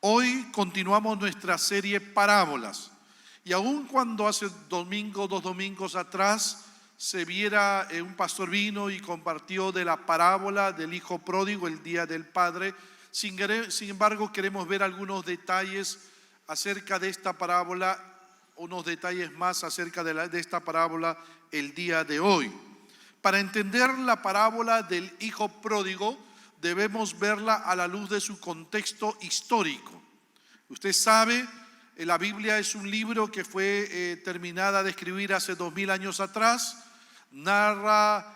Hoy continuamos nuestra serie Parábolas. Y aun cuando hace dos domingos atrás, un pastor vino y compartió de la parábola del hijo pródigo, el día del padre. Sin embargo, queremos ver algunos detalles acerca de esta parábola, unos detalles más acerca de esta parábola el día de hoy. Para entender la parábola del hijo pródigo, debemos verla a la luz de su contexto histórico. Usted sabe, la Biblia es un libro que fue terminada de escribir hace 2000 años atrás.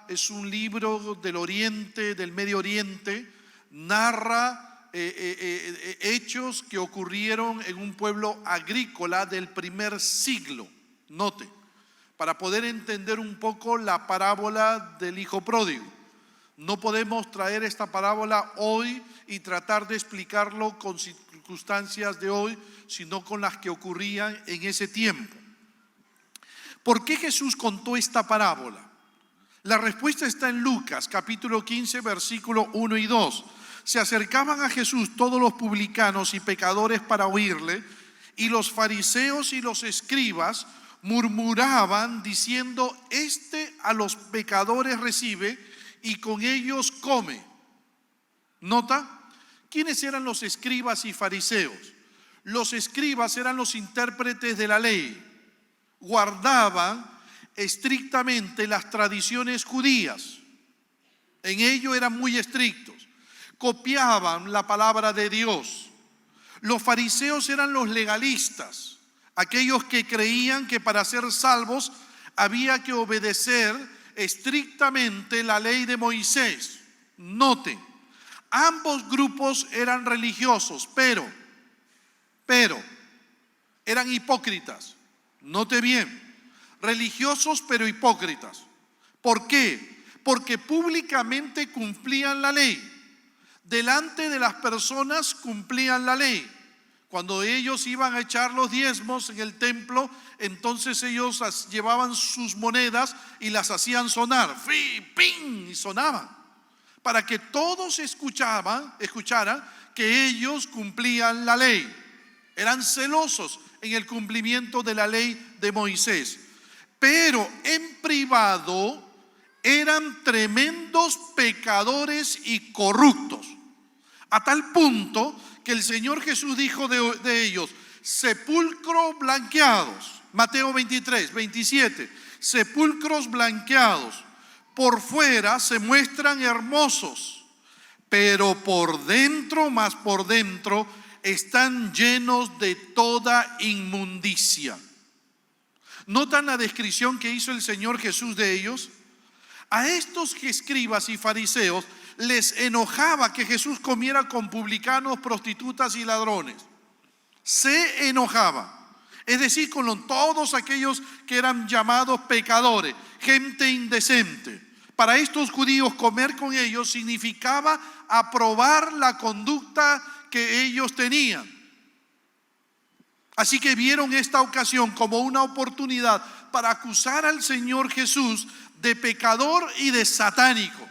Es un libro del Oriente, del Medio Oriente. Narra hechos que ocurrieron en un pueblo agrícola del primer siglo. Note, para poder entender un poco la parábola del hijo pródigo. No podemos traer esta parábola hoy y tratar de explicarlo con circunstancias de hoy, sino con las que ocurrían en ese tiempo. ¿Por qué Jesús contó esta parábola? La respuesta está en Lucas, capítulo 15, versículo 1 y 2. Se acercaban a Jesús todos los publicanos y pecadores para oírle, y los fariseos y los escribas murmuraban diciendo: Este a los pecadores recibe y con ellos come. ¿Nota? ¿Quiénes eran los escribas y fariseos? Los escribas eran los intérpretes de la ley. Guardaban estrictamente las tradiciones judías. En ello eran muy estrictos. Copiaban la palabra de Dios. Los fariseos eran los legalistas, aquellos que creían que para ser salvos había que obedecer estrictamente la ley de Moisés. Note, ambos grupos eran religiosos, pero eran hipócritas. Note bien, religiosos pero hipócritas. ¿Por qué? Porque públicamente cumplían la ley. Delante de las personas cumplían la ley. Cuando ellos iban a echar los diezmos en el templo, entonces ellos llevaban sus monedas y las hacían sonar, ¡fi! ¡Ping! Y sonaban, para que todos escucharan que ellos cumplían la ley. Eran celosos en el cumplimiento de la ley de Moisés. Pero en privado eran tremendos pecadores y corruptos, a tal punto que el Señor Jesús dijo de ellos: sepulcros blanqueados. Mateo 23, 27. Sepulcros blanqueados. Por fuera se muestran hermosos, pero por dentro están llenos de toda inmundicia. ¿Notan la descripción que hizo el Señor Jesús de ellos? A estos escribas y fariseos les enojaba que Jesús comiera con publicanos, prostitutas y ladrones. Se enojaba. Es decir, con todos aquellos que eran llamados pecadores, gente indecente. Para estos judíos, comer con ellos significaba aprobar la conducta que ellos tenían. Así que vieron esta ocasión como una oportunidad para acusar al Señor Jesús de pecador y de satánico.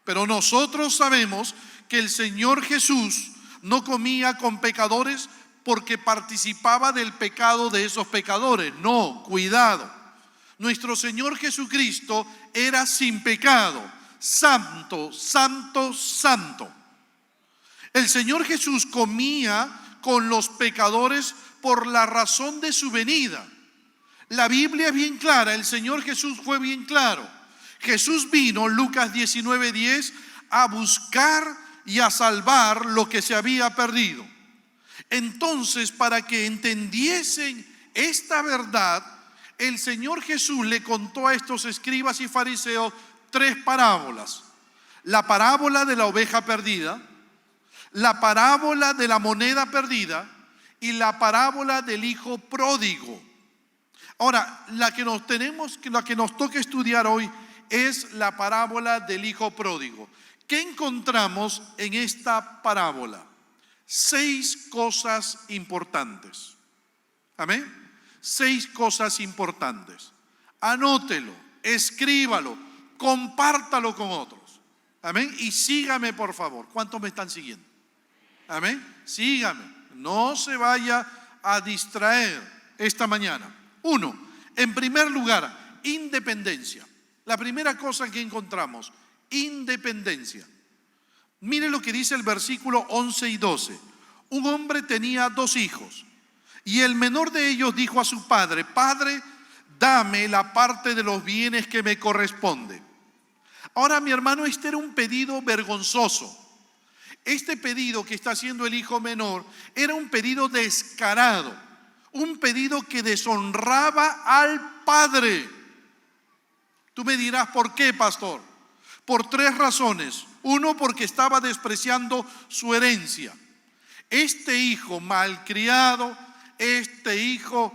Pero nosotros sabemos que el Señor Jesús no comía con pecadores porque participaba del pecado de esos pecadores. No, cuidado. Nuestro Señor Jesucristo era sin pecado, santo, santo, santo. El Señor Jesús comía con los pecadores por la razón de su venida. La Biblia es bien clara, el Señor Jesús fue bien claro. Jesús vino, Lucas 19:10, a buscar y a salvar lo que se había perdido. Entonces, para que entendiesen esta verdad, el Señor Jesús le contó a estos escribas y fariseos 3 parábolas. La parábola de la oveja perdida, la parábola de la moneda perdida y la parábola del hijo pródigo. Ahora, la que nos toca estudiar hoy es la parábola del hijo pródigo. ¿Qué encontramos en esta parábola? 6 cosas importantes. Amén. 6 cosas importantes. Anótelo, escríbalo, compártalo con otros. Amén. Y sígame, por favor. ¿Cuántos me están siguiendo? Amén. Sígame. No se vaya a distraer esta mañana. Uno, en primer lugar, independencia. La primera cosa que encontramos, independencia. Mire lo que dice el versículo 11 y 12. Un hombre tenía 2 hijos y el menor de ellos dijo a su padre: Padre, dame la parte de los bienes que me corresponde. Ahora, mi hermano, este era un pedido vergonzoso. Este pedido que está haciendo el hijo menor era un pedido descarado, un pedido que deshonraba al padre. Tú me dirás, ¿por qué, pastor? Por 3 razones. Uno, porque estaba despreciando su herencia. Este hijo malcriado, este hijo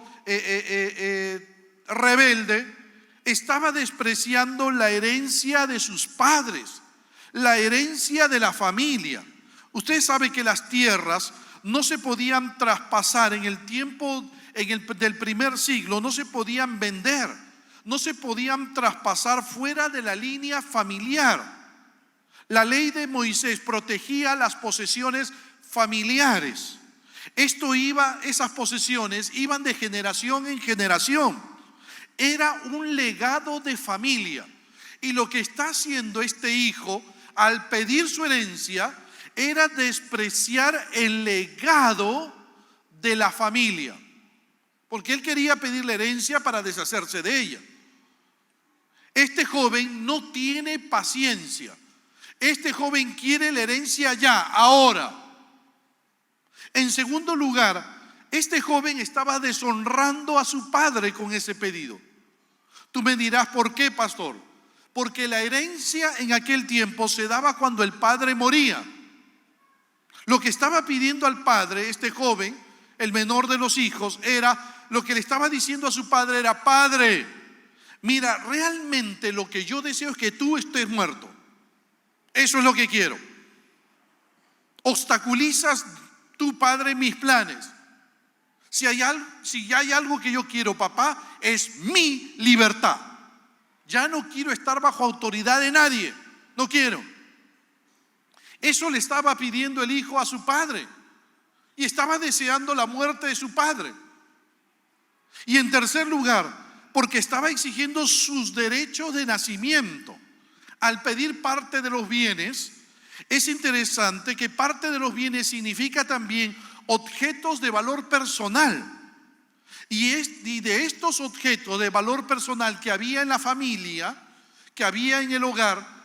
rebelde, estaba despreciando la herencia de sus padres, la herencia de la familia. Usted sabe que las tierras no se podían traspasar en el tiempo del primer siglo, no se podían vender, no se podían traspasar fuera de la línea familiar. La ley de Moisés protegía las posesiones familiares. Esas posesiones iban de generación en generación. Era un legado de familia. Y lo que está haciendo este hijo al pedir su herencia era despreciar el legado de la familia, porque él quería pedir la herencia para deshacerse de ella. Este joven no tiene paciencia. Este joven quiere la herencia ya, ahora. En segundo lugar, este joven estaba deshonrando a su padre con ese pedido. Tú me dirás, ¿por qué, pastor? Porque la herencia en aquel tiempo se daba cuando el padre moría. Lo que estaba pidiendo al padre, este joven, el menor de los hijos, era, lo que le estaba diciendo a su padre era: Padre, mira, realmente lo que yo deseo es que tú estés muerto. Eso es lo que quiero. Obstaculizas tú, Padre, mis planes. Si hay algo que yo quiero, papá, es mi libertad. Ya no quiero estar bajo autoridad de nadie. No quiero. Eso le estaba pidiendo el hijo a su padre. Y estaba deseando la muerte de su padre. Y en tercer lugar, porque estaba exigiendo sus derechos de nacimiento. Al pedir parte de los bienes, es interesante que parte de los bienes significa también objetos de valor personal. Y de estos objetos de valor personal que había en la familia, que había en el hogar,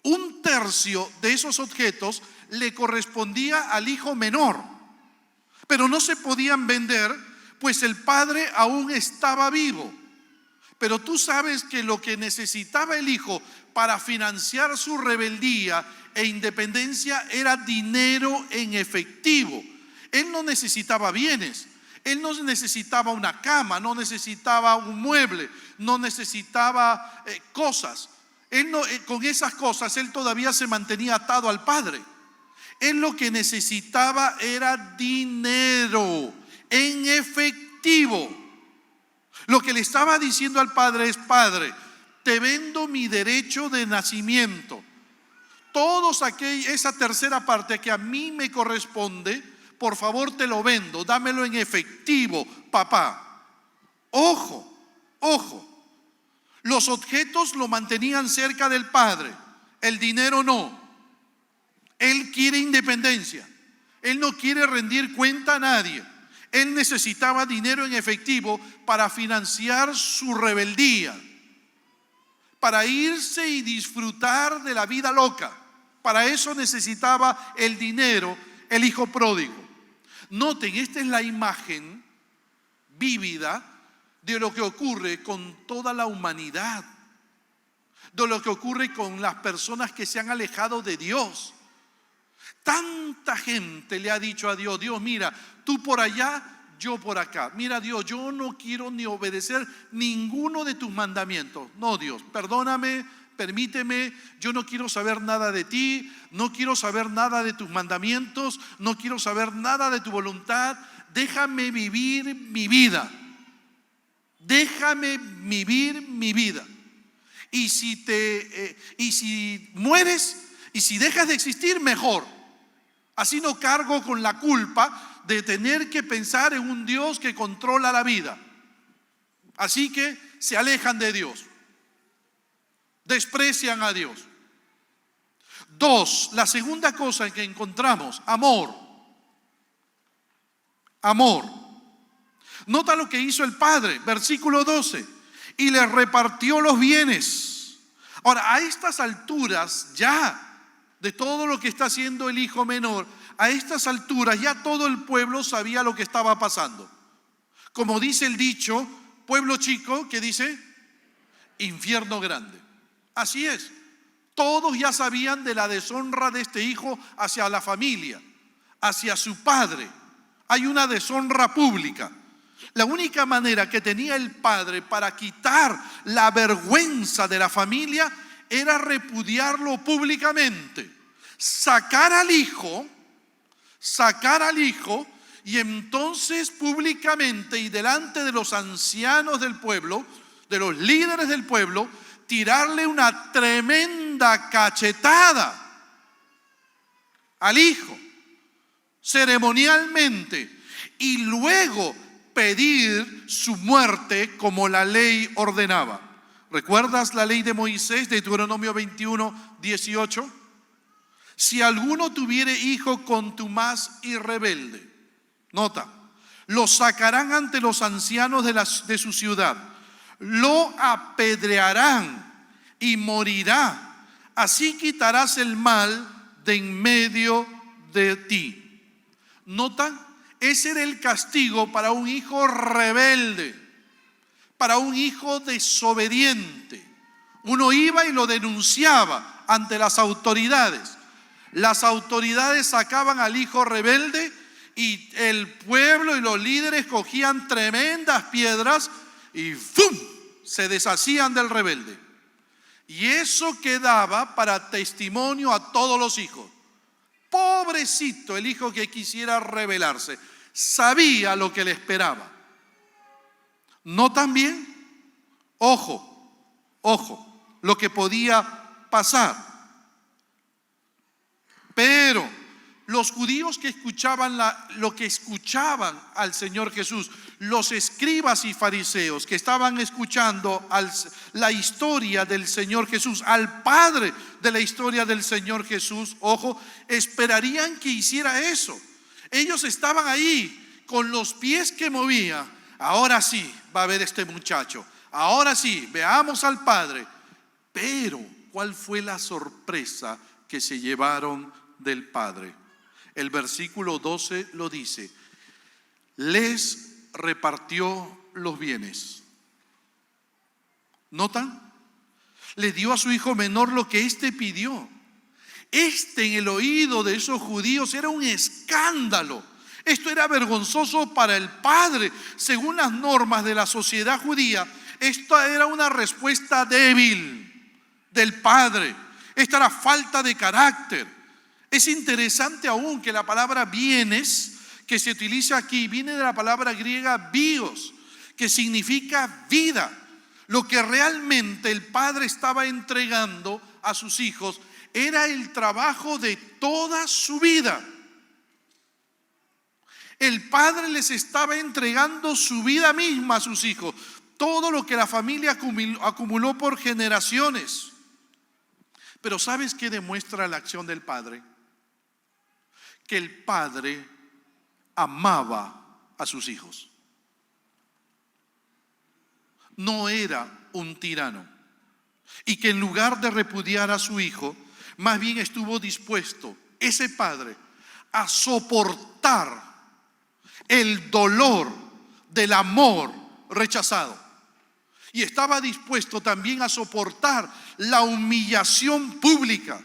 1/3 de esos objetos le correspondía al hijo menor. Pero no se podían vender, pues el padre aún estaba vivo. Pero tú sabes que lo que necesitaba el hijo para financiar su rebeldía e independencia era dinero en efectivo. Él no necesitaba bienes, él no necesitaba una cama, no necesitaba un mueble, no necesitaba cosas. Con esas cosas él todavía se mantenía atado al padre. Él lo que necesitaba era dinero en efectivo. Lo que le estaba diciendo al padre es: Padre, te vendo mi derecho de nacimiento. Esa tercera parte que a mí me corresponde, por favor te lo vendo, dámelo en efectivo, papá. Ojo, ojo. Los objetos lo mantenían cerca del padre, el dinero no. Él quiere independencia. Él no quiere rendir cuenta a nadie. Él necesitaba dinero en efectivo para financiar su rebeldía, para irse y disfrutar de la vida loca. Para eso necesitaba el dinero, el hijo pródigo. Noten, esta es la imagen vívida de lo que ocurre con toda la humanidad, de lo que ocurre con las personas que se han alejado de Dios. Tanta gente le ha dicho a Dios: Dios, mira, tú por allá, yo por acá. Mira, Dios, yo no quiero ni obedecer ninguno de tus mandamientos. No, Dios, perdóname, permíteme, yo no quiero saber nada de ti, no quiero saber nada de tus mandamientos, no quiero saber nada de tu voluntad. Déjame vivir mi vida. Déjame vivir mi vida. Y si mueres y si dejas de existir, mejor. Así no cargo con la culpa de tener que pensar en un Dios que controla la vida. Así que se alejan de Dios, desprecian a Dios. Dos, la segunda cosa que encontramos, amor. Amor. Nota lo que hizo el padre, versículo 12. Y le repartió los bienes. Ahora, a estas alturas ya de todo lo que está haciendo el hijo menor, a estas alturas ya todo el pueblo sabía lo que estaba pasando. Como dice el dicho, pueblo chico, ¿qué dice? Infierno grande. Así es. Todos ya sabían de la deshonra de este hijo hacia la familia, hacia su padre. Hay una deshonra pública. La única manera que tenía el padre para quitar la vergüenza de la familia era repudiarlo públicamente, sacar al hijo y entonces públicamente y delante de los ancianos del pueblo, de los líderes del pueblo, tirarle una tremenda cachetada al hijo, ceremonialmente, y luego pedir su muerte como la ley ordenaba. ¿Recuerdas la ley de Moisés, de Deuteronomio 21, 18? Si alguno tuviere hijo contumaz y rebelde, nota, lo sacarán ante los ancianos de su ciudad, lo apedrearán y morirá. Así quitarás el mal de en medio de ti. ¿Notan? Ese era el castigo para un hijo rebelde, para un hijo desobediente. Uno iba y lo denunciaba ante las autoridades. Las autoridades sacaban al hijo rebelde y el pueblo y los líderes cogían tremendas piedras y ¡fum!, se deshacían del rebelde. Y eso quedaba para testimonio a todos los hijos. Pobrecito el hijo que quisiera rebelarse, sabía lo que le esperaba. No también, ojo, lo que podía pasar. Pero los judíos que escuchaban lo que escuchaban al Señor Jesús, los escribas y fariseos que estaban escuchando la historia del Señor Jesús, al padre de la historia del Señor Jesús, ojo, esperarían que hiciera eso. Ellos estaban ahí con los pies que movía. Ahora sí va a ver este muchacho. Ahora sí, veamos al padre. Pero, ¿cuál fue la sorpresa que se llevaron del padre? El versículo 12 lo dice: les repartió los bienes. ¿Notan? Le dio a su hijo menor lo que éste pidió. En el oído de esos judíos era un escándalo. Esto era vergonzoso para el padre. Según las normas de la sociedad judía, esta era una respuesta débil del padre. Esta era falta de carácter. Es interesante aún que la palabra bienes que se utiliza aquí viene de la palabra griega bios, que significa vida. Lo que realmente el padre estaba entregando a sus hijos era el trabajo de toda su vida. El padre les estaba entregando su vida misma a sus hijos, todo lo que la familia acumuló por generaciones. Pero ¿sabes qué demuestra la acción del padre? Que el padre amaba a sus hijos. No era un tirano. Y que en lugar de repudiar a su hijo, más bien estuvo dispuesto, ese padre, a soportar el dolor del amor rechazado. Y estaba dispuesto también a soportar la humillación pública.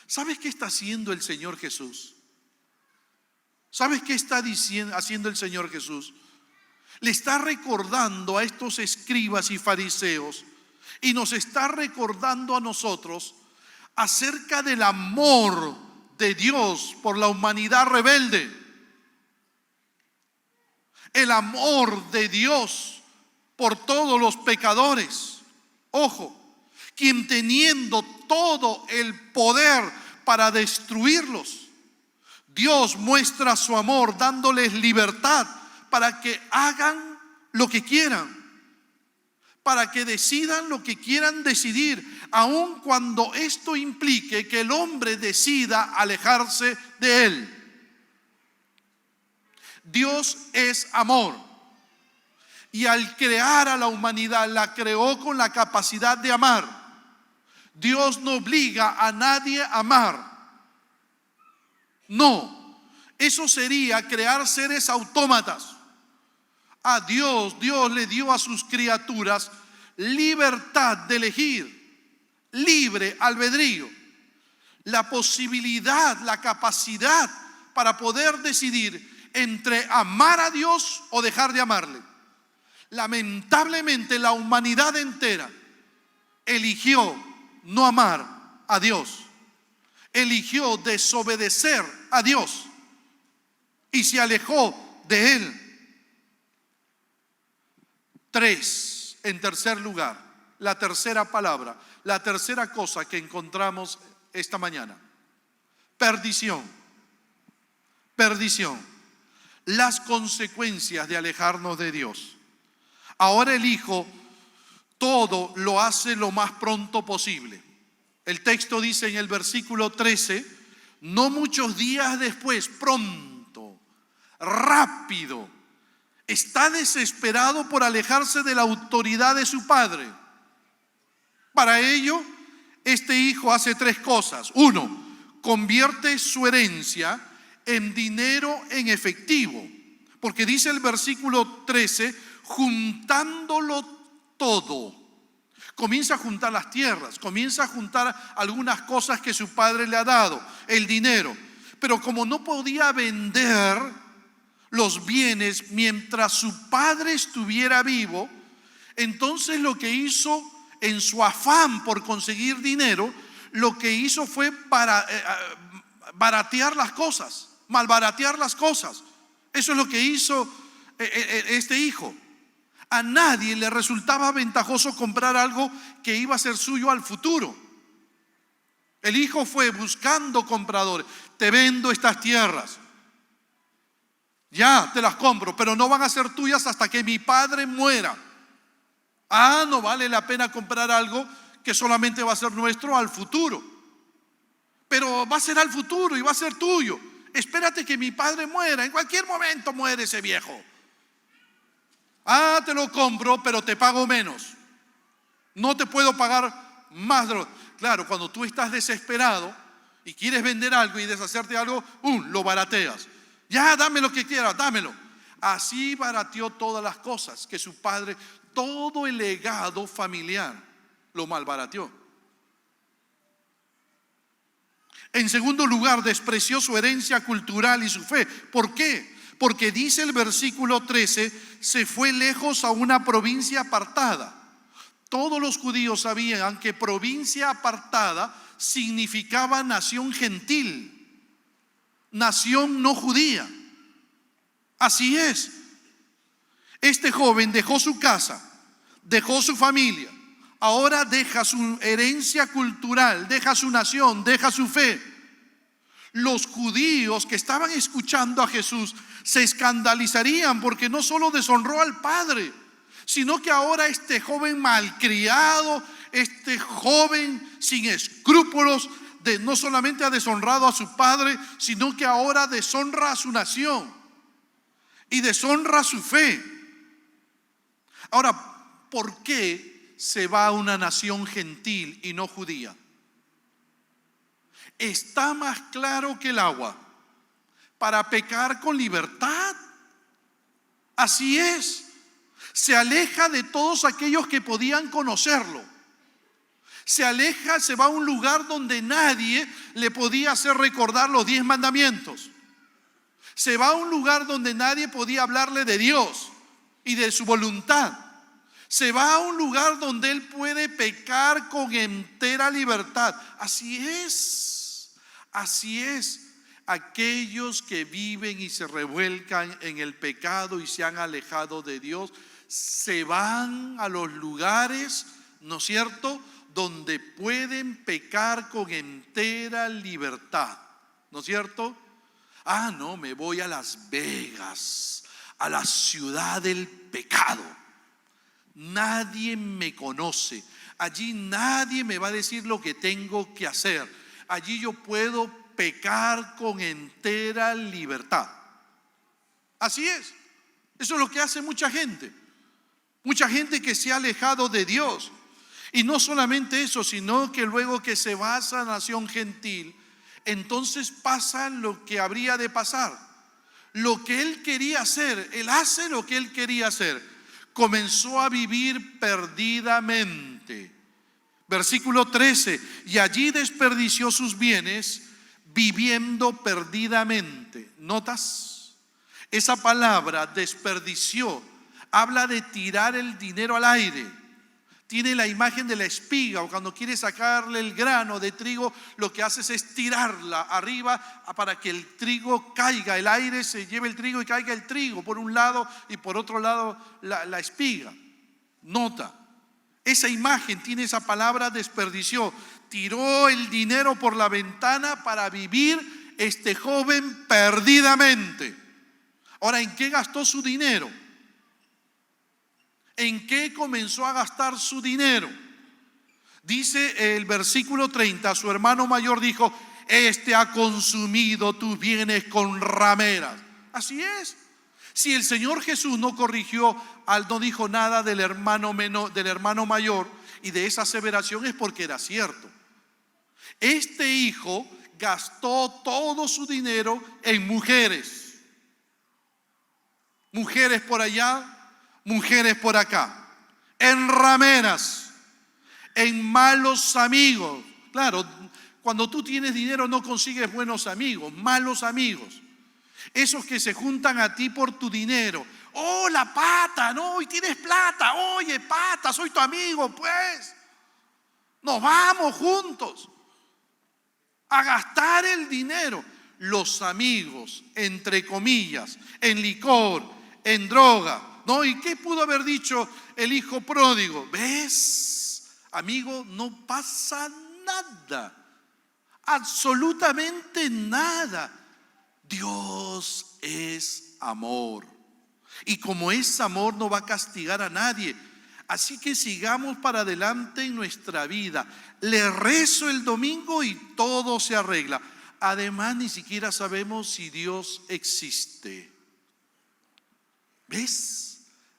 ¿Sabes qué está haciendo el Señor Jesús? ¿Sabes qué está haciendo el Señor Jesús? Le está recordando a estos escribas y fariseos y nos está recordando a nosotros acerca del amor de Dios por la humanidad rebelde. El amor de Dios por todos los pecadores. Ojo, quien teniendo todo el poder para destruirlos, Dios muestra su amor dándoles libertad para que hagan lo que quieran, para que decidan lo que quieran decidir, aun cuando esto implique que el hombre decida alejarse de él. Dios es amor, y al crear a la humanidad la creó con la capacidad de amar. Dios no obliga a nadie a amar. No, eso sería crear seres autómatas. A Dios le dio a sus criaturas libertad de elegir, libre albedrío, la posibilidad, la capacidad para poder decidir entre amar a Dios o dejar de amarle. Lamentablemente la humanidad entera eligió no amar a Dios, eligió desobedecer a Dios y se alejó de Él. 3, en tercer lugar, la tercera palabra, la tercera cosa que encontramos esta mañana: perdición. Perdición. Las consecuencias de alejarnos de Dios. Ahora el Hijo todo lo hace lo más pronto posible. El texto dice en el versículo 13: no muchos días después, pronto, rápido, está desesperado por alejarse de la autoridad de su padre. Para ello, este hijo hace 3 cosas. 1, convierte su herencia en dinero en efectivo, porque dice el versículo 13, juntándolo todo. Comienza a juntar las tierras, comienza a juntar algunas cosas que su padre le ha dado, el dinero. Pero como no podía vender los bienes mientras su padre estuviera vivo, entonces lo que hizo en su afán por conseguir dinero, lo que hizo fue baratear las cosas, malbaratear las cosas. Eso es lo que hizo este hijo. A nadie le resultaba ventajoso comprar algo que iba a ser suyo al futuro. El hijo fue buscando compradores. Te vendo estas tierras, ya te las compro, pero no van a ser tuyas hasta que mi padre muera. No vale la pena comprar algo que solamente va a ser nuestro al futuro. Pero va a ser al futuro y va a ser tuyo. Espérate que mi padre muera. En cualquier momento muere ese viejo. Te lo compro, pero te pago menos. No te puedo pagar más. Claro, cuando tú estás desesperado y quieres vender algo y deshacerte de algo, lo barateas. Ya, dame lo que quieras, dámelo. Así barateó todas las cosas que su padre, todo el legado familiar, lo malbarateó. En segundo lugar, despreció su herencia cultural y su fe. ¿Por qué? Porque dice el versículo 13, se fue lejos a una provincia apartada. Todos los judíos sabían que provincia apartada significaba nación gentil, nación no judía. Así es. Este joven dejó su casa, dejó su familia, ahora deja su herencia cultural, deja su nación, deja su fe. Los judíos que estaban escuchando a Jesús se escandalizarían porque no solo deshonró al Padre, sino que ahora este joven malcriado, este joven sin escrúpulos, no solamente ha deshonrado a su padre, sino que ahora deshonra a su nación y deshonra su fe. Ahora, ¿por qué se va a una nación gentil y no judía? Está más claro que el agua. Para pecar con libertad. Así es. Se aleja de todos aquellos que podían conocerlo. Se aleja, se va a un lugar donde nadie le podía hacer recordar los 10 mandamientos. Se va a un lugar donde nadie podía hablarle de Dios y de su voluntad. Se va a un lugar donde él puede pecar con entera libertad. Así es. Así es. Aquellos que viven y se revuelcan en el pecado y se han alejado de Dios, se van a los lugares, ¿no es cierto?, donde pueden pecar con entera libertad, ¿no es cierto? Ah, no, me voy a Las Vegas, a la ciudad del pecado. Nadie me conoce. Allí nadie me va a decir lo que tengo que hacer. Allí yo puedo pecar con entera libertad. Así es. Eso es lo que hace mucha gente. Mucha gente que se ha alejado de Dios. Y no solamente eso, sino que luego que se va a esa nación gentil, entonces pasa lo que habría de pasar. Lo que él quería hacer, él hace lo que él quería hacer. Comenzó a vivir perdidamente. Versículo 13, y allí desperdició sus bienes viviendo perdidamente. ¿Notas? Esa palabra desperdició habla de tirar el dinero al aire. Tiene la imagen de la espiga, o cuando quieres sacarle el grano de trigo, lo que haces es tirarla arriba para que el trigo caiga, el aire se lleve el trigo y caiga el trigo por un lado y por otro lado la espiga. Nota, esa imagen tiene esa palabra desperdició. Tiró el dinero por la ventana para vivir este joven perdidamente. Ahora, ¿en qué gastó su dinero? ¿En qué comenzó a gastar su dinero? Dice el versículo 30, su hermano mayor dijo: este ha consumido tus bienes con rameras. Así es. Si el Señor Jesús no corrigió, no dijo nada del hermano mayor y de esa aseveración, es porque era cierto. Este hijo gastó todo su dinero en mujeres. Mujeres por allá, mujeres por acá, en rameras, en malos amigos. Claro, cuando tú tienes dinero no consigues buenos amigos, malos amigos. Esos que se juntan a ti por tu dinero. Oh, la pata, no, y tienes plata. Oye, pata, soy tu amigo, pues. Nos vamos juntos a gastar el dinero. Los amigos, entre comillas, en licor, en droga. ¿No? ¿Y qué pudo haber dicho el hijo pródigo? ¿Ves, amigo? No pasa nada. Absolutamente nada. Dios es amor. Y como es amor, no va a castigar a nadie. Así que sigamos para adelante en nuestra vida. Le rezo el domingo y todo se arregla. Además, ni siquiera sabemos si Dios existe. ¿Ves?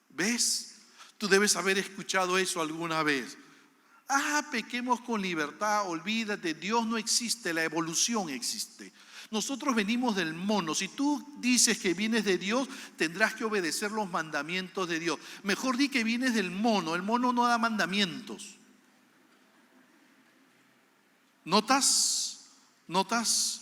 ¿Ves? Tú debes haber escuchado eso alguna vez. Ah, pequemos con libertad, olvídate, Dios no existe, la evolución existe. Nosotros venimos del mono. Si tú dices que vienes de Dios, tendrás que obedecer los mandamientos de Dios. Mejor di que vienes del mono. El mono no da mandamientos. ¿Notas? ¿Notas?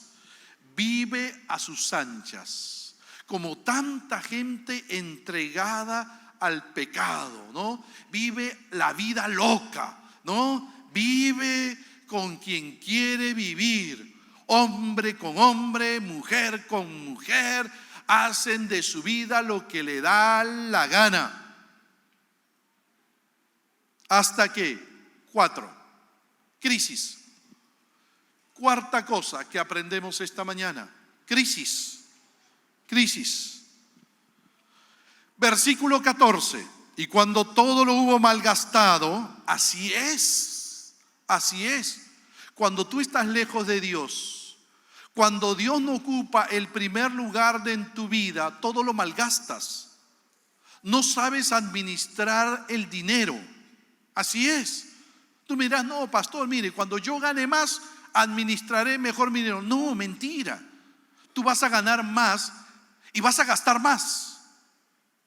Vive a sus anchas, como tanta gente entregada al pecado, ¿no? Vive la vida loca, ¿no? Vive con quien quiere vivir. Hombre con hombre, mujer con mujer, hacen de su vida lo que le da la gana. ¿Hasta qué? 4. Crisis. Cuarta cosa que aprendemos esta mañana. Crisis. Crisis. Versículo 14. Y cuando todo lo hubo malgastado, así es. Cuando tú estás lejos de Dios, cuando Dios no ocupa el primer lugar en tu vida, todo lo malgastas. No sabes administrar el dinero. Así es. Tú me dirás: no, pastor, mire, cuando yo gane más, administraré mejor mi dinero. No, mentira. Tú vas a ganar más y vas a gastar más.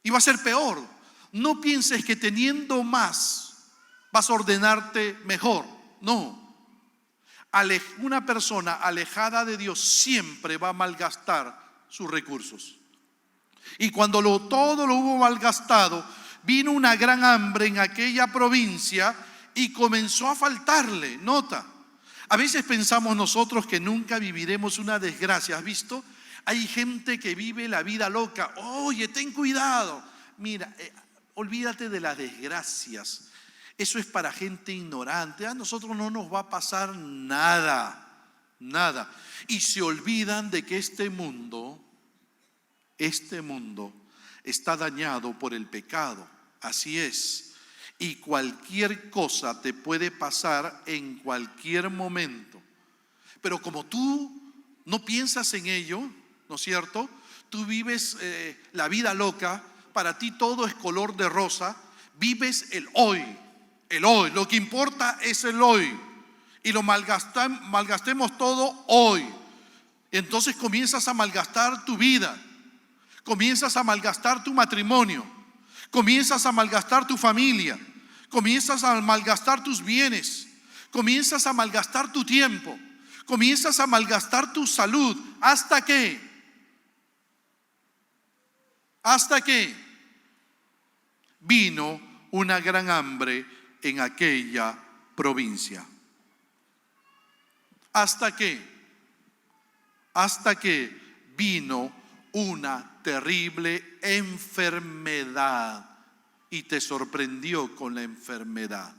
Y va a ser peor. No pienses que teniendo más vas a ordenarte mejor. No. Una persona alejada de Dios siempre va a malgastar sus recursos. Y cuando todo lo hubo malgastado, vino una gran hambre en aquella provincia y comenzó a faltarle. Nota. A veces pensamos nosotros que nunca viviremos una desgracia. ¿Has visto? Hay gente que vive la vida loca. Oye, ten cuidado. Mira, olvídate de las desgracias. Eso es para gente ignorante. A nosotros no nos va a pasar nada. Nada. Y se olvidan de que este mundo está dañado por el pecado. Así es. Y cualquier cosa te puede pasar en cualquier momento. Pero como tú no piensas en ello, ¿no es cierto? Tú vives la vida loca, para ti todo es color de rosa, vives el hoy, lo que importa es el hoy, y lo malgastemos todo hoy. Entonces comienzas a malgastar tu vida, comienzas a malgastar tu matrimonio, comienzas a malgastar tu familia, comienzas a malgastar tus bienes, comienzas a malgastar tu tiempo, comienzas a malgastar tu salud. ¿Hasta qué? Hasta que vino una gran hambre en aquella provincia. Hasta que vino una terrible enfermedad y te sorprendió con la enfermedad.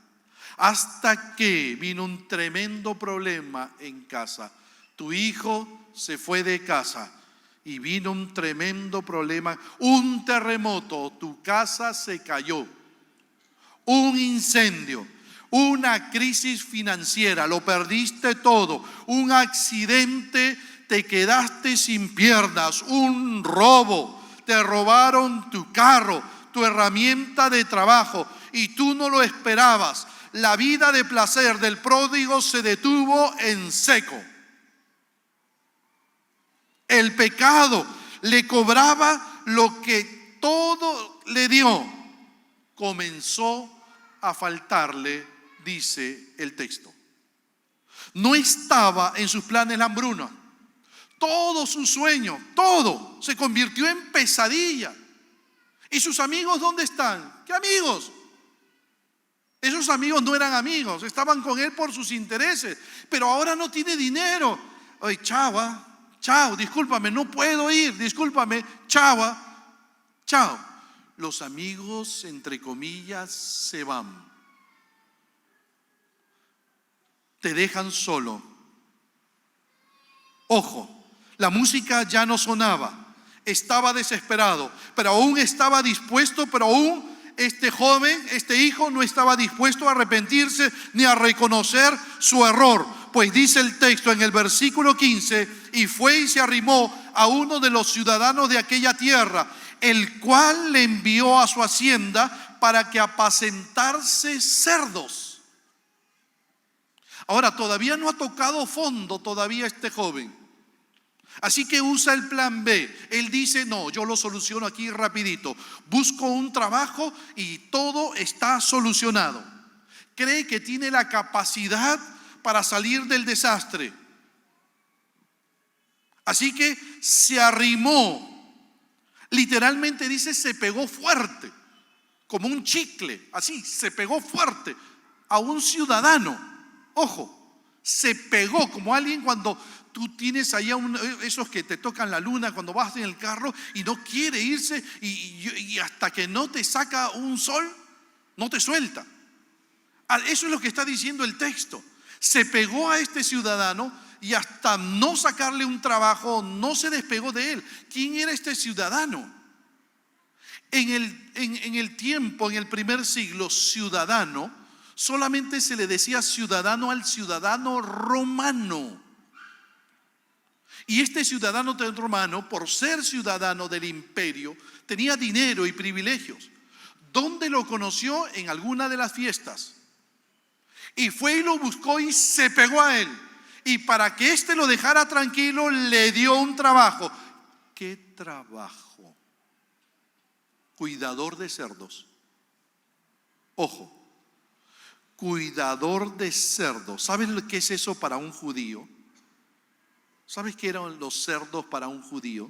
Hasta que vino un tremendo problema en casa. Tu hijo se fue de casa y vino un tremendo problema, un terremoto, tu casa se cayó, un incendio, una crisis financiera, lo perdiste todo, un accidente, te quedaste sin piernas, un robo, te robaron tu carro, tu herramienta de trabajo y tú no lo esperabas. La vida de placer del pródigo se detuvo en seco. El pecado le cobraba lo que todo le dio. Comenzó a faltarle, dice el texto. No estaba en sus planes la hambruna. Todo su sueño, todo se convirtió en pesadilla. ¿Y sus amigos dónde están? ¿Qué amigos? Esos amigos no eran amigos, estaban con él por sus intereses, pero ahora no tiene dinero. Oye, chao, discúlpame, no puedo ir, discúlpame, chao. Los amigos, entre comillas, se van. Te dejan solo. Ojo, la música ya no sonaba, estaba desesperado, pero aún estaba dispuesto, pero aún este joven, este hijo no estaba dispuesto a arrepentirse ni a reconocer su error. Pues dice el texto en el versículo 15, y fue y se arrimó a uno de los ciudadanos de aquella tierra, el cual le envió a su hacienda para que apacentase cerdos. Ahora, todavía no ha tocado fondo todavía este joven. Así que usa el plan B. Él dice, no, yo lo soluciono aquí rapidito. Busco un trabajo y todo está solucionado. Cree que tiene la capacidad para salir del desastre. Así que se arrimó. Literalmente dice, se pegó fuerte, como un chicle, así, se pegó fuerte a un ciudadano. Ojo, se pegó como alguien cuando tú tienes allá esos que te tocan la luna cuando vas en el carro y no quiere irse y hasta que no te saca un sol, no te suelta. Eso es lo que está diciendo el texto. Se pegó a este ciudadano y hasta no sacarle un trabajo, no se despegó de él. ¿Quién era este ciudadano? En el tiempo, en el primer siglo, ciudadano, solamente se le decía ciudadano al ciudadano romano. Y este ciudadano romano, por ser ciudadano del imperio, tenía dinero y privilegios. ¿Dónde lo conoció? En alguna de las fiestas. Y fue y lo buscó y se pegó a él. Y para que éste lo dejara tranquilo, le dio un trabajo. ¿Qué trabajo? Cuidador de cerdos. Ojo, cuidador de cerdos. ¿Sabes lo que es eso para un judío? ¿Sabes qué eran los cerdos para un judío?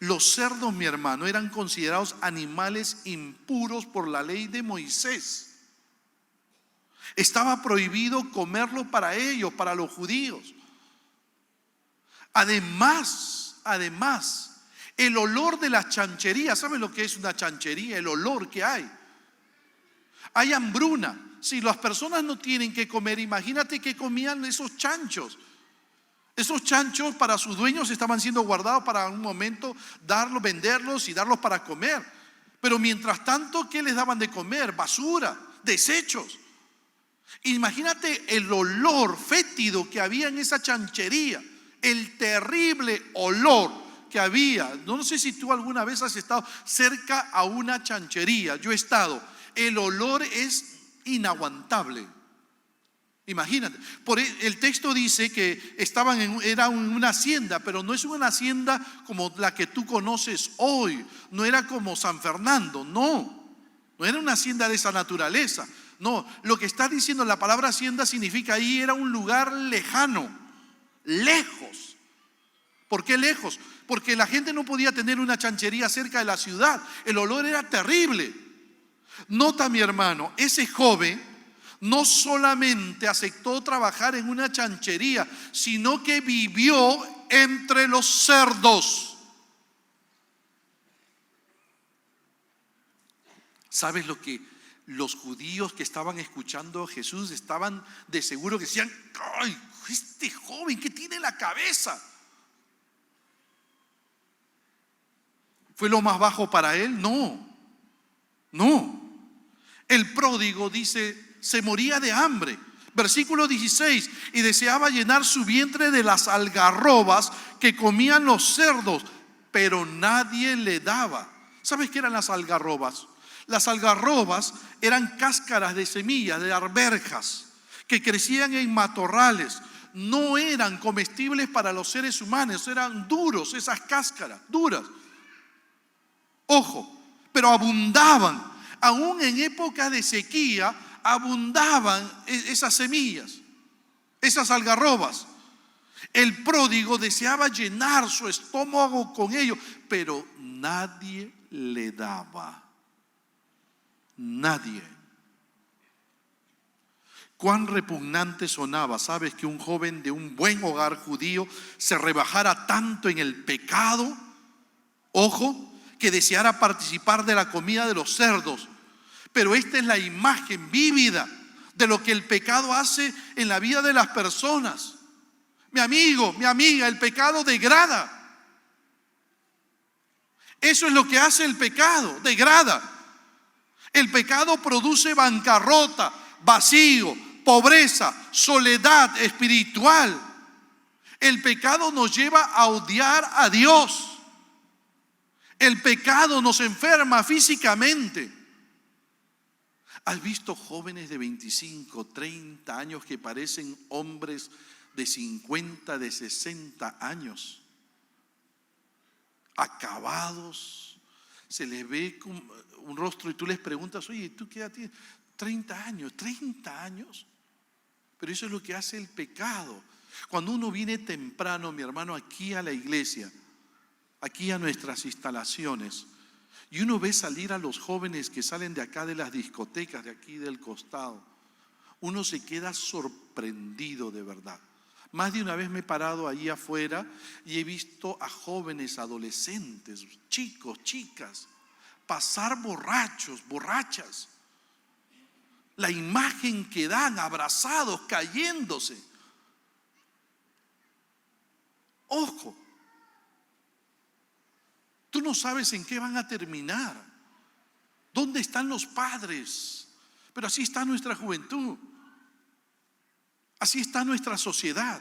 Los cerdos, mi hermano, eran considerados animales impuros por la ley de Moisés. Estaba prohibido comerlo para ellos, para los judíos. Además, el olor de las chancherías, ¿saben lo que es una chanchería? El olor que hay. Hay hambruna. Si las personas no tienen que comer, imagínate que comían esos chanchos. Esos chanchos para sus dueños estaban siendo guardados para un momento darlos, venderlos y darlos para comer. Pero mientras tanto, ¿qué les daban de comer? Basura, desechos. Imagínate el olor fétido que había en esa chanchería, el terrible olor que había. No sé si tú alguna vez has estado cerca a una chanchería. Yo he estado. El olor es inaguantable. Imagínate. El texto dice que era una hacienda, pero no es una hacienda como la que tú conoces hoy. No era como San Fernando, no era una hacienda de esa naturaleza. No, lo que está diciendo la palabra hacienda significa ahí era un lugar lejano, lejos. ¿Por qué lejos? Porque la gente no podía tener una chanchería cerca de la ciudad. El olor era terrible. Nota, mi hermano, ese joven no solamente aceptó trabajar en una chanchería, sino que vivió entre los cerdos. ¿Sabes lo que los judíos que estaban escuchando a Jesús estaban de seguro que decían? ¡Ay, este joven, qué tiene en la cabeza! ¿Fue lo más bajo para él? No. El pródigo dice, se moría de hambre. Versículo 16, y deseaba llenar su vientre de las algarrobas que comían los cerdos, pero nadie le daba. ¿Sabes qué eran las algarrobas? Las algarrobas eran cáscaras de semillas, de arvejas, que crecían en matorrales. No eran comestibles para los seres humanos, eran duros, esas cáscaras, duras. Ojo, pero abundaban. Aún en época de sequía, abundaban esas semillas, esas algarrobas. El pródigo deseaba llenar su estómago con ello, pero nadie le daba. Nadie. Cuán repugnante sonaba, ¿sabes? Que un joven de un buen hogar judío se rebajara tanto en el pecado, ojo, que deseara participar de la comida de los cerdos. Pero esta es la imagen vívida de lo que el pecado hace en la vida de las personas. Mi amigo, mi amiga, el pecado degrada. Eso es lo que hace el pecado, degrada. El pecado produce bancarrota, vacío, pobreza, soledad espiritual. El pecado nos lleva a odiar a Dios. El pecado nos enferma físicamente. ¿Has visto jóvenes de 25, 30 años que parecen hombres de 50, de 60 años? Acabados, se les ve con un rostro y tú les preguntas, oye, ¿tú qué edad tienes? 30 años, 30 años. Pero eso es lo que hace el pecado. Cuando uno viene temprano, mi hermano, aquí a la iglesia, aquí a nuestras instalaciones, y uno ve salir a los jóvenes que salen de acá de las discotecas, de aquí del costado, uno se queda sorprendido de verdad. Más de una vez me he parado ahí afuera y he visto a jóvenes, adolescentes, chicos, chicas, pasar borrachos, borrachas. La imagen que dan, abrazados, cayéndose. Ojo. Tú no sabes en qué van a terminar. ¿Dónde están los padres? Pero así está nuestra juventud. Así está nuestra sociedad.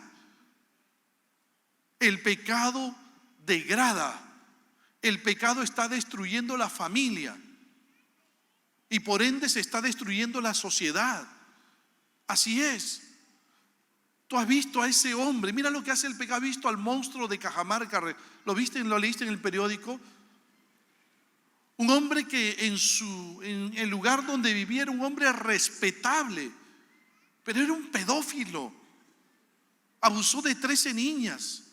El pecado degrada. El pecado está destruyendo la familia. Y por ende se está destruyendo la sociedad. Así es. Tú has visto a ese hombre, mira lo que hace el pecado. ¿Has visto al monstruo de Cajamarca? ¿Lo viste, lo leíste en el periódico? Un hombre que en el lugar donde vivía era un hombre respetable, pero era un pedófilo. Abusó de 13 niñas.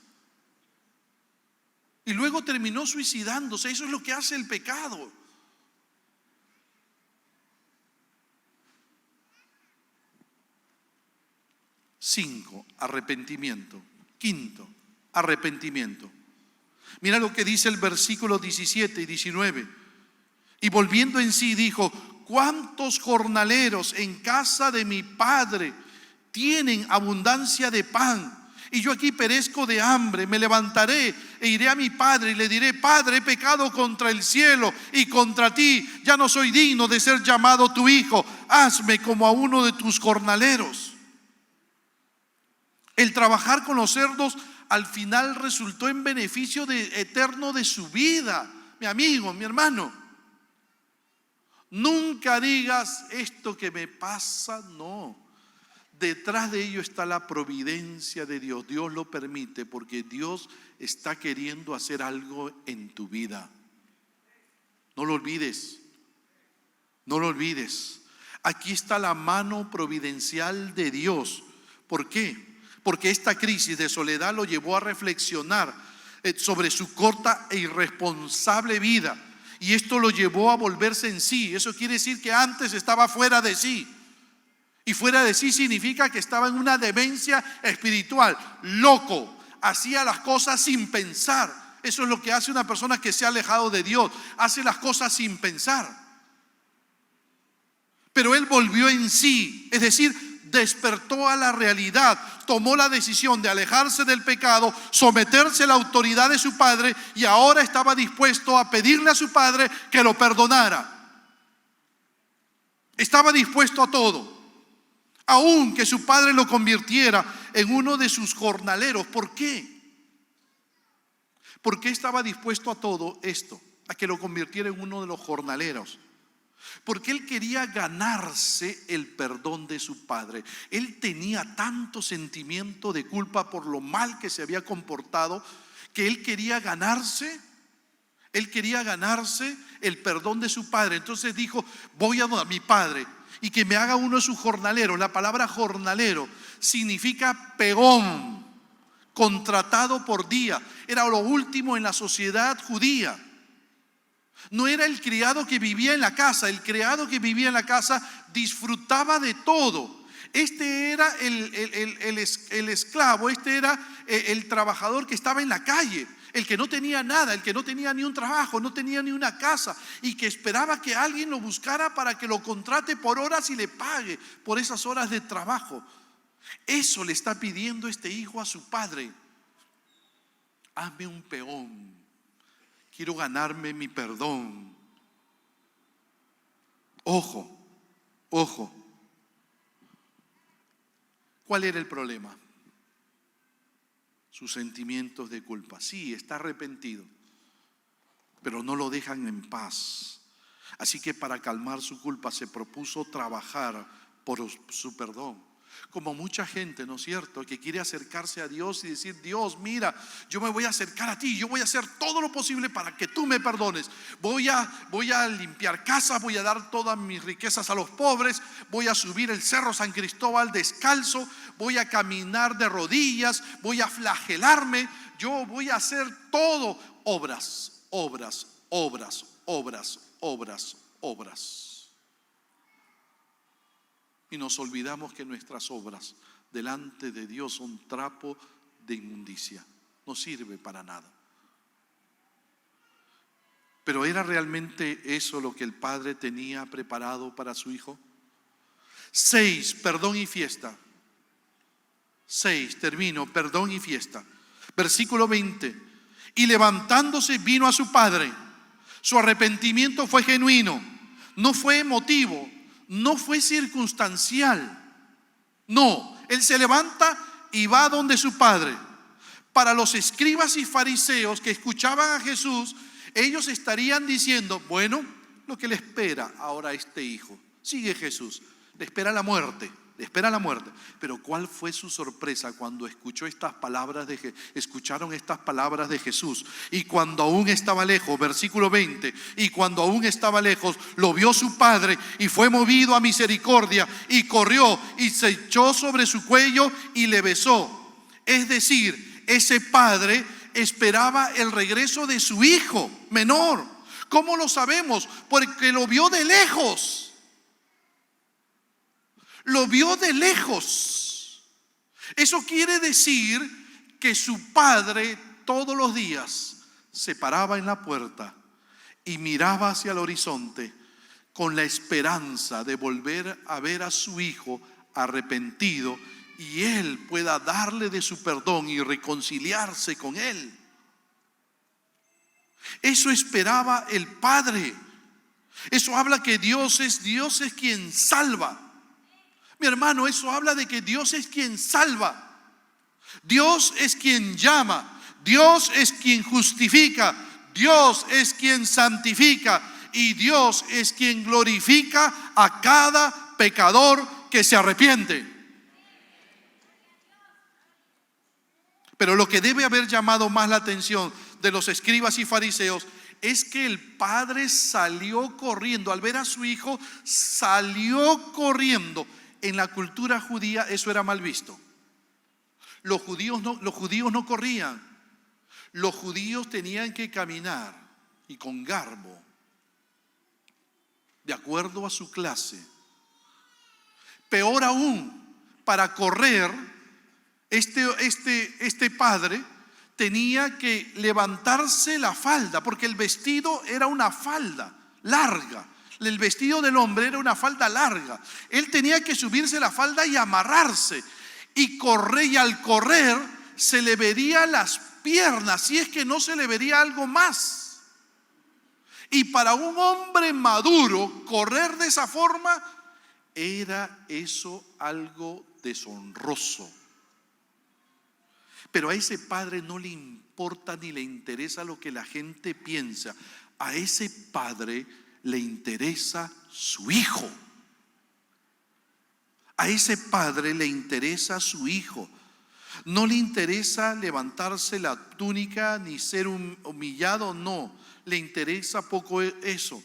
Y luego terminó suicidándose. Eso es lo que hace el pecado. Cinco, arrepentimiento. Quinto, arrepentimiento. Mira lo que dice el versículo 17 y 19. Y volviendo en sí dijo: ¿cuántos jornaleros en casa de mi padre tienen abundancia de pan y yo aquí perezco de hambre. Me levantaré e iré a mi padre y le diré: Padre, he pecado contra el cielo y contra ti. Ya no soy digno de ser llamado tu hijo. Hazme como a uno de tus jornaleros. El trabajar con los cerdos al final resultó en beneficio eterno de su vida. Mi amigo, mi hermano, nunca digas: esto que me pasa, no. Detrás de ello está la providencia de Dios. Dios lo permite porque Dios está queriendo hacer algo en tu vida. No lo olvides. No lo olvides. Aquí está la mano providencial de Dios. ¿Por qué? Porque esta crisis de soledad lo llevó a reflexionar sobre su corta e irresponsable vida. Y esto lo llevó a volverse en sí. Eso quiere decir que antes estaba fuera de sí. Y fuera de sí significa que estaba en una demencia espiritual, loco, hacía las cosas sin pensar. Eso es lo que hace una persona que se ha alejado de Dios, hace las cosas sin pensar. Pero él volvió en sí, es decir, despertó a la realidad, tomó la decisión de alejarse del pecado, someterse a la autoridad de su padre, y ahora estaba dispuesto a pedirle a su padre que lo perdonara. Estaba dispuesto a todo. Aun que su padre lo convirtiera en uno de sus jornaleros. ¿Por qué? ¿Por qué estaba dispuesto a todo esto? A que lo convirtiera en uno de los jornaleros. Porque él quería ganarse el perdón de su padre. Él tenía tanto sentimiento de culpa por lo mal que se había comportado, que él quería ganarse el perdón de su padre. Entonces dijo: voy a mi padre y que me haga uno de sus jornaleros. La palabra jornalero significa peón, contratado por día. Era lo último en la sociedad judía. No era el criado que vivía en la casa. El criado que vivía en la casa disfrutaba de todo. Este era el esclavo, este era el trabajador que estaba en la calle, el que no tenía nada, el que no tenía ni un trabajo, no tenía ni una casa, y que esperaba que alguien lo buscara para que lo contrate por horas y le pague por esas horas de trabajo. Eso le está pidiendo este hijo a su padre: hazme un peón, quiero ganarme mi perdón. Ojo, ojo. ¿Cuál era el problema? Sus sentimientos de culpa. Sí, está arrepentido, pero no lo dejan en paz. Así que para calmar su culpa se propuso trabajar por su perdón. Como mucha gente, ¿no es cierto?, que quiere acercarse a Dios y decir: Dios, mira, yo me voy a acercar a ti, yo voy a hacer todo lo posible para que tú me perdones. Voy a limpiar casas, voy a dar todas mis riquezas a los pobres, voy a subir el cerro San Cristóbal descalzo, voy a caminar de rodillas, voy a flagelarme, yo voy a hacer todo. Obras, obras, obras, obras, obras, obras. Y nos olvidamos que nuestras obras delante de Dios son trapo de inmundicia. No sirve para nada. Pero ¿era realmente eso lo que el padre tenía preparado para su hijo? 6, perdón y fiesta. 6, termino, perdón y fiesta. Versículo 20. Y levantándose vino a su padre. Su arrepentimiento fue genuino, no fue emotivo, no fue circunstancial. No, él se levanta y va donde su padre. Para los escribas y fariseos que escuchaban a Jesús, ellos estarían diciendo: bueno, lo que le espera ahora a este hijo. Sigue Jesús, le espera la muerte, le espera la muerte. Pero ¿cuál fue su sorpresa cuando escucharon estas palabras de Jesús? Y cuando aún estaba lejos, versículo 20, y cuando aún estaba lejos, lo vio su padre y fue movido a misericordia y corrió y se echó sobre su cuello y le besó. Es decir, ese padre esperaba el regreso de su hijo menor. ¿Cómo lo sabemos? Porque lo vio de lejos. Lo vio de lejos. Eso quiere decir que su padre todos los días se paraba en la puerta y miraba hacia el horizonte con la esperanza de volver a ver a su hijo arrepentido y él pueda darle de su perdón y reconciliarse con él. Eso esperaba el Padre. Eso habla que Dios es quien salva. Mi hermano, eso habla de que Dios es quien salva. Dios es quien llama. Dios es quien justifica. Dios es quien santifica. Y Dios es quien glorifica a cada pecador que se arrepiente. Pero lo que debe haber llamado más la atención de los escribas y fariseos es que el padre salió corriendo. Al ver a su hijo, salió corriendo. En la cultura judía eso era mal visto. Los judíos no corrían. Los judíos tenían que caminar, y con garbo, de acuerdo a su clase. Peor aún, para correr, este padre tenía que levantarse la falda, porque el vestido era una falda larga. El vestido del hombre era una falda larga. Él tenía que subirse la falda y amarrarse. Y al correr se le vería las piernas, si es que no se le vería algo más. Y para un hombre maduro, correr de esa forma era eso algo deshonroso. Pero a ese padre no le importa ni le interesa lo que la gente piensa. A ese padre le interesa su hijo. A ese padre le interesa su hijo. No le interesa levantarse la túnica ni ser humillado, no. Le interesa poco eso.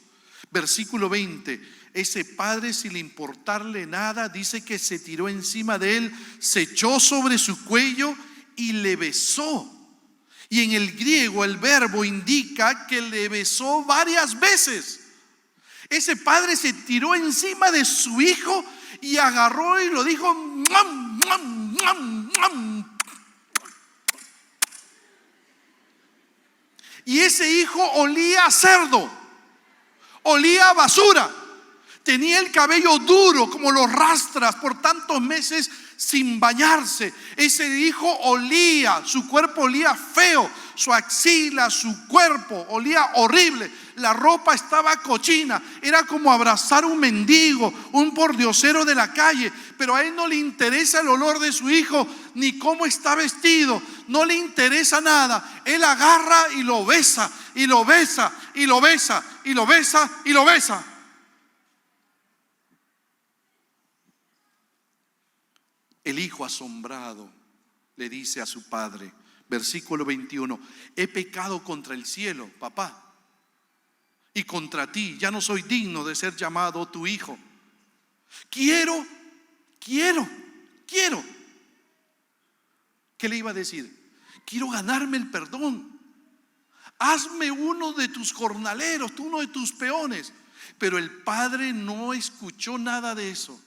Versículo 20. Ese padre, sin le importarle nada, dice que se tiró encima de él, se echó sobre su cuello y le besó. Y en el griego el verbo indica que le besó varias veces. Ese padre se tiró encima de su hijo y agarró y lo dijo: "Mam, mam, mam, mam". Y ese hijo olía a cerdo, olía a basura, tenía el cabello duro como los rastras por tantos meses sin bañarse. Ese hijo olía, su cuerpo olía feo, su axila, su cuerpo olía horrible, la ropa estaba cochina, era como abrazar un mendigo, un pordiosero de la calle. Pero a él no le interesa el olor de su hijo, ni cómo está vestido, no le interesa nada. Él agarra y lo besa, y lo besa, y lo besa, y lo besa, y lo besa. El hijo asombrado le dice a su padre, versículo 21, he pecado contra el cielo, papá, y contra ti, ya no soy digno de ser llamado tu hijo. Quiero. ¿Qué le iba a decir? Quiero ganarme el perdón. Hazme uno de tus jornaleros, uno de tus peones. Pero el padre no escuchó nada de eso.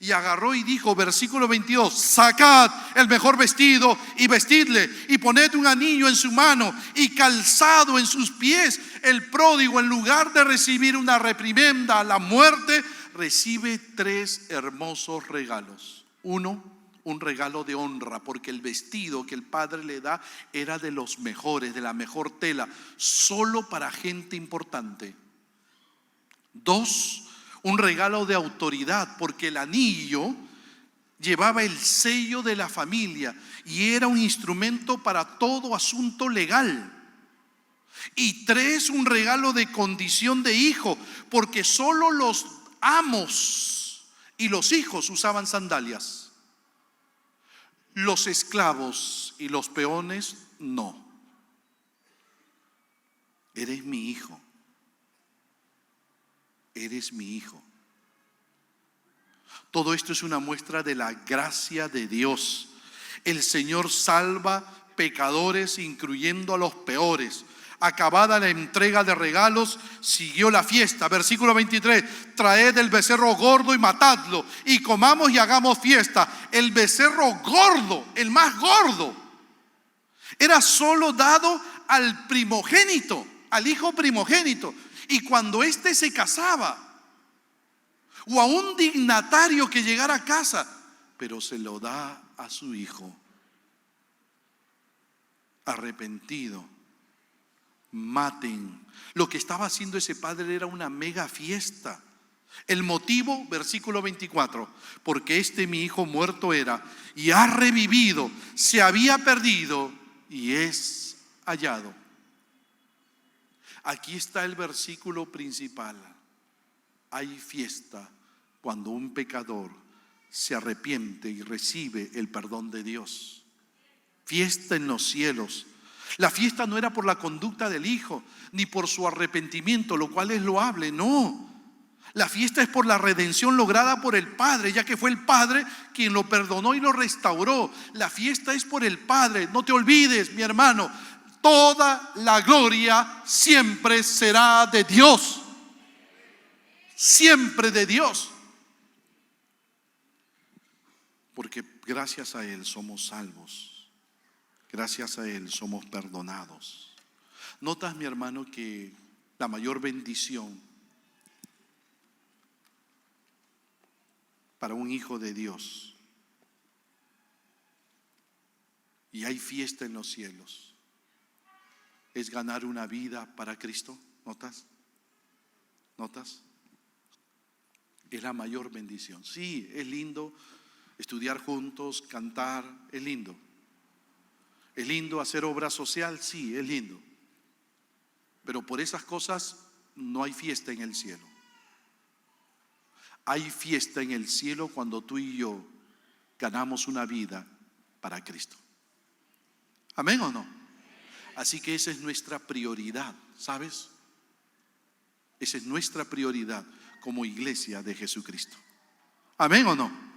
Y agarró y dijo, versículo 22, sacad el mejor vestido y vestidle, y poned un anillo en su mano y calzado en sus pies. El pródigo, en lugar de recibir una reprimenda a la muerte, recibe 3 hermosos regalos. Uno, un regalo de honra, porque el vestido que el padre le da era de los mejores, de la mejor tela, solo para gente importante. 2, un regalo de autoridad, porque el anillo llevaba el sello de la familia y era un instrumento para todo asunto legal. Y 3, un regalo de condición de hijo, porque solo los amos y los hijos usaban sandalias. Los esclavos y los peones no. Eres mi hijo. Eres mi hijo. Todo esto es una muestra de la gracia de Dios. El Señor salva pecadores, incluyendo a los peores. Acabada la entrega de regalos, siguió la fiesta. Versículo 23, traed el becerro gordo y matadlo, y comamos y hagamos fiesta. El becerro gordo, el más gordo, era solo dado al primogénito, al hijo primogénito. Y cuando éste se casaba, o a un dignatario que llegara a casa, pero se lo da a su hijo arrepentido. Maten. Lo que estaba haciendo ese padre era una mega fiesta. El motivo, versículo 24, porque mi hijo muerto era y ha revivido, se había perdido y es hallado. Aquí está el versículo principal. Hay fiesta cuando un pecador se arrepiente y recibe el perdón de Dios. Fiesta en los cielos. La fiesta no era por la conducta del hijo, ni por su arrepentimiento, lo cual es loable, no. La fiesta es por la redención lograda por el Padre, ya que fue el Padre quien lo perdonó y lo restauró. La fiesta es por el Padre. No te olvides, mi hermano, toda la gloria siempre será de Dios. Siempre de Dios. Porque gracias a Él somos salvos. Gracias a Él somos perdonados. Notas, mi hermano, que la mayor bendición para un hijo de Dios, y hay fiesta en los cielos, es ganar una vida para Cristo. ¿Notas? ¿Notas? Es la mayor bendición. Sí, es lindo estudiar juntos, cantar, es lindo. Es lindo hacer obra social, sí, es lindo. Pero por esas cosas no hay fiesta en el cielo. Hay fiesta en el cielo cuando tú y yo ganamos una vida para Cristo. ¿Amén o no? Así que esa es nuestra prioridad, ¿sabes? Esa es nuestra prioridad como iglesia de Jesucristo. ¿Amén o no?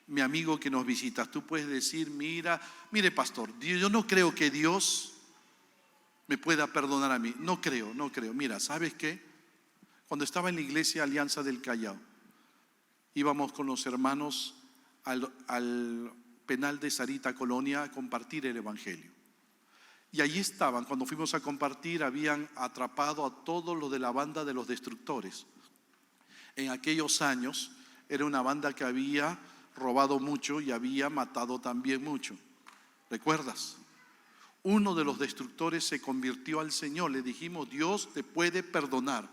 Mi amigo que nos visita, tú puedes decir, mire pastor, yo no creo que Dios me pueda perdonar a mí. No creo. Mira, ¿sabes qué? Cuando estaba en la iglesia Alianza del Callao, íbamos con los hermanos al penal de Sarita Colonia a compartir el evangelio. Y allí estaban, cuando fuimos a compartir, habían atrapado a todos los de la banda de los destructores. En aquellos años era una banda que había robado mucho y había matado también mucho. ¿Recuerdas? Uno de los destructores se convirtió al Señor. Le dijimos, Dios te puede perdonar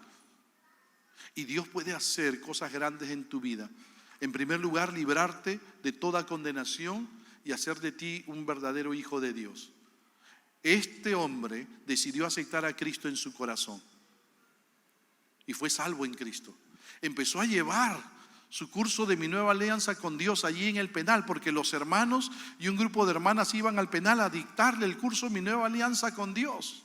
y Dios puede hacer cosas grandes en tu vida. En primer lugar, librarte de toda condenación y hacer de ti un verdadero hijo de Dios. Este hombre decidió aceptar a Cristo en su corazón y fue salvo en Cristo. Empezó a llevar su curso de mi nueva alianza con Dios allí en el penal, porque los hermanos y un grupo de hermanas iban al penal a dictarle el curso de mi nueva alianza con Dios.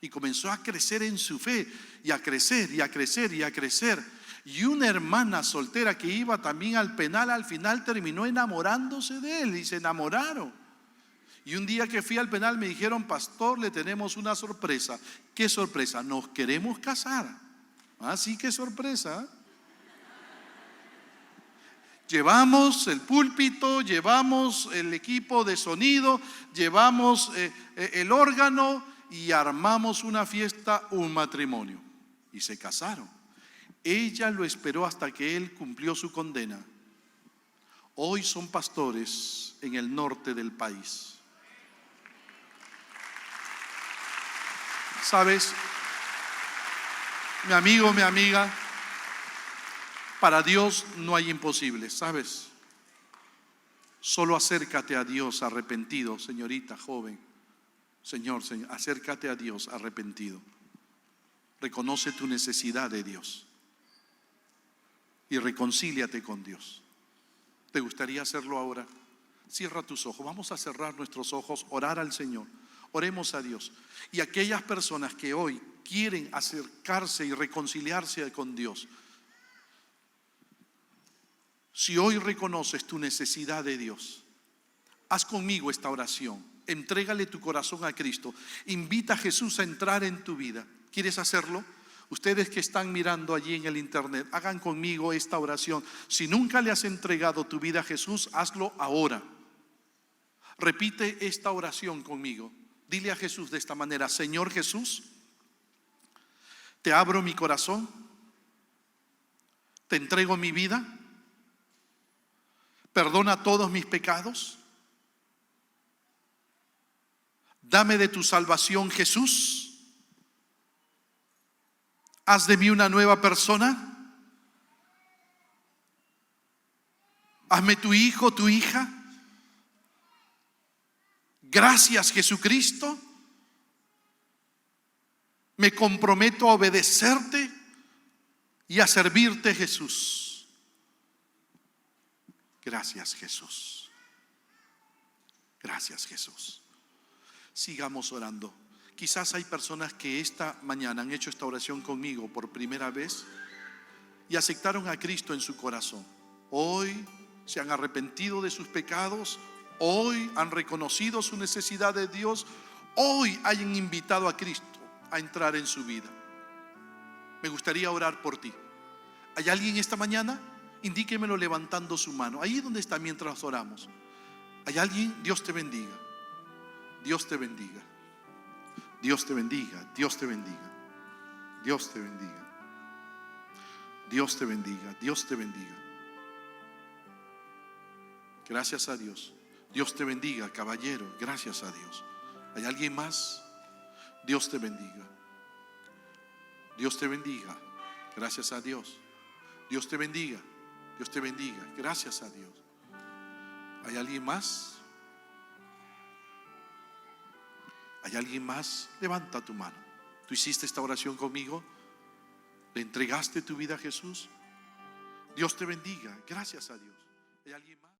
Y comenzó a crecer en su fe, y a crecer, y a crecer, y a crecer. Y una hermana soltera que iba también al penal, al final terminó enamorándose de él, y se enamoraron. Y un día que fui al penal me dijeron, pastor, le tenemos una sorpresa. ¿Qué sorpresa? Nos queremos casar. Ah, sí, qué sorpresa. Llevamos el púlpito, llevamos el equipo de sonido, llevamos el órgano y armamos una fiesta, un matrimonio. Y se casaron. Ella lo esperó hasta que él cumplió su condena. Hoy son pastores en el norte del país. ¿Sabes? Mi amigo, mi amiga, para Dios no hay imposibles, ¿sabes? Solo acércate a Dios arrepentido, señorita, joven. Señor, acércate a Dios arrepentido. Reconoce tu necesidad de Dios y reconcíliate con Dios. ¿Te gustaría hacerlo ahora? Cierra tus ojos. Vamos a cerrar nuestros ojos, orar al Señor. Oremos a Dios. Y aquellas personas que hoy quieren acercarse y reconciliarse con Dios, si hoy reconoces tu necesidad de Dios, haz conmigo esta oración. Entrégale tu corazón a Cristo. Invita a Jesús a entrar en tu vida. ¿Quieres hacerlo? Ustedes que están mirando allí en el internet, hagan conmigo esta oración. Si nunca le has entregado tu vida a Jesús, hazlo ahora. Repite esta oración conmigo. Dile a Jesús de esta manera: Señor Jesús, te abro mi corazón, te entrego mi vida. Perdona todos mis pecados. Dame de tu salvación, Jesús. Haz de mí una nueva persona. Hazme tu hijo, tu hija. Gracias, Jesucristo. Me comprometo a obedecerte y a servirte, Jesús. Gracias, Jesús. Gracias, Jesús. Sigamos orando. Quizás hay personas que esta mañana han hecho esta oración conmigo por primera vez y aceptaron a Cristo en su corazón. Hoy se han arrepentido de sus pecados. Hoy han reconocido su necesidad de Dios. Hoy hayan invitado a Cristo a entrar en su vida. Me gustaría orar por ti. ¿Hay alguien esta mañana? Indíquemelo levantando su mano. Ahí donde está mientras oramos. ¿Hay alguien? Dios te bendiga. Dios te bendiga. Dios te bendiga. Dios te bendiga. Dios te bendiga. Dios te bendiga. Dios te bendiga. Gracias a Dios. Dios te bendiga, caballero. Gracias a Dios. ¿Hay alguien más? Dios te bendiga. Dios te bendiga. Gracias a Dios. Dios te bendiga. Dios te bendiga. Gracias a Dios. ¿Hay alguien más? ¿Hay alguien más? Levanta tu mano. ¿Tú hiciste esta oración conmigo? ¿Le entregaste tu vida a Jesús? Dios te bendiga. Gracias a Dios. ¿Hay alguien más?